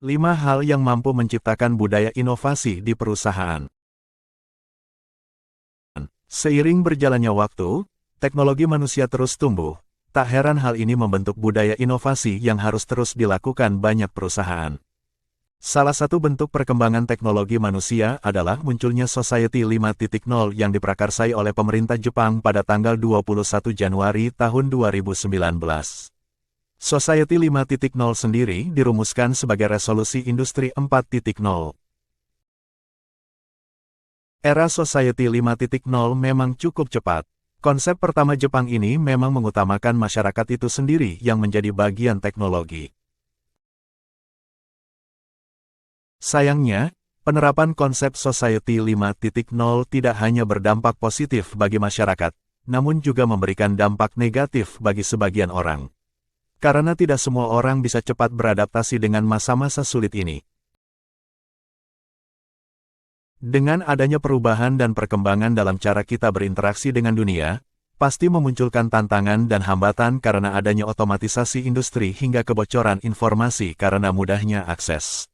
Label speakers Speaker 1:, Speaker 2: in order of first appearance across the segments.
Speaker 1: 5 hal yang mampu menciptakan budaya inovasi di perusahaan. Seiring berjalannya waktu, teknologi manusia terus tumbuh. Tak heran hal ini membentuk budaya inovasi yang harus terus dilakukan banyak perusahaan. Salah satu bentuk perkembangan teknologi manusia adalah munculnya Society 5.0 yang diprakarsai oleh pemerintah Jepang pada tanggal 21 Januari tahun 2019. Society 5.0 sendiri dirumuskan sebagai resolusi industri 4.0. Era Society 5.0 memang cukup cepat. Konsep pertama Jepang ini memang mengutamakan masyarakat itu sendiri yang menjadi bagian teknologi. Sayangnya, penerapan konsep Society 5.0 tidak hanya berdampak positif bagi masyarakat, namun juga memberikan dampak negatif bagi sebagian orang. Karena tidak semua orang bisa cepat beradaptasi dengan masa-masa sulit ini. Dengan adanya perubahan dan perkembangan dalam cara kita berinteraksi dengan dunia, pasti memunculkan tantangan dan hambatan karena adanya otomatisasi industri hingga kebocoran informasi karena mudahnya akses.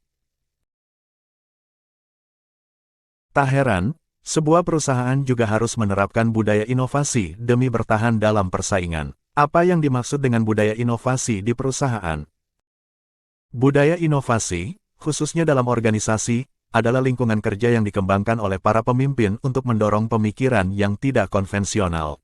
Speaker 1: Tak heran, sebuah perusahaan juga harus menerapkan budaya inovasi demi bertahan dalam persaingan. Apa yang dimaksud dengan budaya inovasi di perusahaan? Budaya inovasi, khususnya dalam organisasi, adalah lingkungan kerja yang dikembangkan oleh para pemimpin untuk mendorong pemikiran yang tidak konvensional.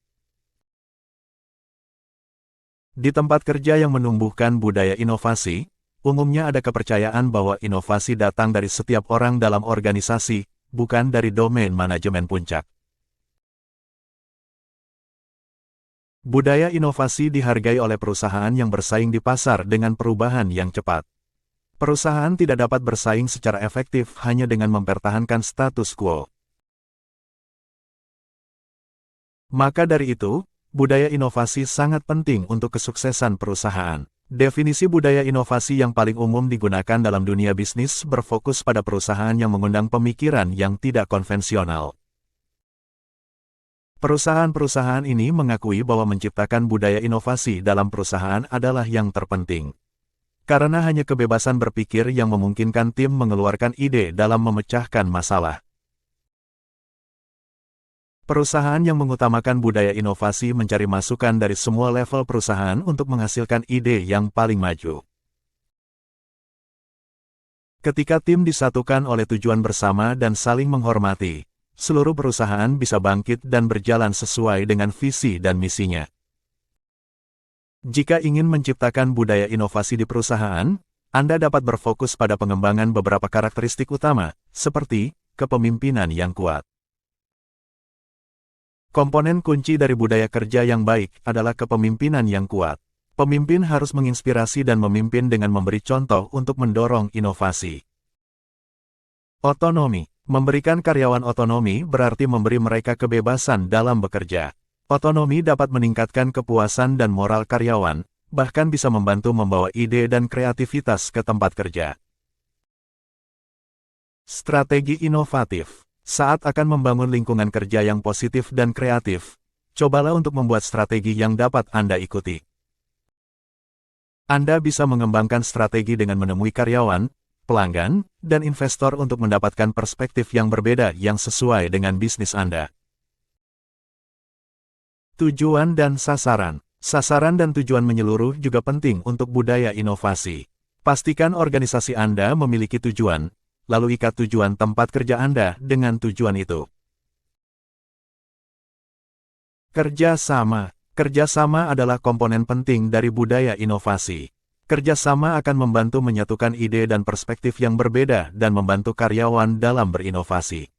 Speaker 1: Di tempat kerja yang menumbuhkan budaya inovasi, umumnya ada kepercayaan bahwa inovasi datang dari setiap orang dalam organisasi, bukan dari domain manajemen puncak. Budaya inovasi dihargai oleh perusahaan yang bersaing di pasar dengan perubahan yang cepat. Perusahaan tidak dapat bersaing secara efektif hanya dengan mempertahankan status quo. Maka dari itu, budaya inovasi sangat penting untuk kesuksesan perusahaan. Definisi budaya inovasi yang paling umum digunakan dalam dunia bisnis berfokus pada perusahaan yang mengundang pemikiran yang tidak konvensional. Perusahaan-perusahaan ini mengakui bahwa menciptakan budaya inovasi dalam perusahaan adalah yang terpenting. Karena hanya kebebasan berpikir yang memungkinkan tim mengeluarkan ide dalam memecahkan masalah. Perusahaan yang mengutamakan budaya inovasi mencari masukan dari semua level perusahaan untuk menghasilkan ide yang paling maju. Ketika tim disatukan oleh tujuan bersama dan saling menghormati, seluruh perusahaan bisa bangkit dan berjalan sesuai dengan visi dan misinya. Jika ingin menciptakan budaya inovasi di perusahaan, Anda dapat berfokus pada pengembangan beberapa karakteristik utama, seperti kepemimpinan yang kuat. Komponen kunci dari budaya kerja yang baik adalah kepemimpinan yang kuat. Pemimpin harus menginspirasi dan memimpin dengan memberi contoh untuk mendorong inovasi. Otonomi. Memberikan karyawan otonomi berarti memberi mereka kebebasan dalam bekerja. Otonomi dapat meningkatkan kepuasan dan moral karyawan, bahkan bisa membantu membawa ide dan kreativitas ke tempat kerja. Strategi inovatif. Saat akan membangun lingkungan kerja yang positif dan kreatif, cobalah untuk membuat strategi yang dapat Anda ikuti. Anda bisa mengembangkan strategi dengan menemui karyawan, pelanggan, dan investor untuk mendapatkan perspektif yang berbeda yang sesuai dengan bisnis Anda. Tujuan dan sasaran. Sasaran dan tujuan menyeluruh juga penting untuk budaya inovasi. Pastikan organisasi Anda memiliki tujuan, lalu ikat tujuan tempat kerja Anda dengan tujuan itu. Kerjasama. Kerjasama adalah komponen penting dari budaya inovasi. Kerjasama akan membantu menyatukan ide dan perspektif yang berbeda dan membantu karyawan dalam berinovasi.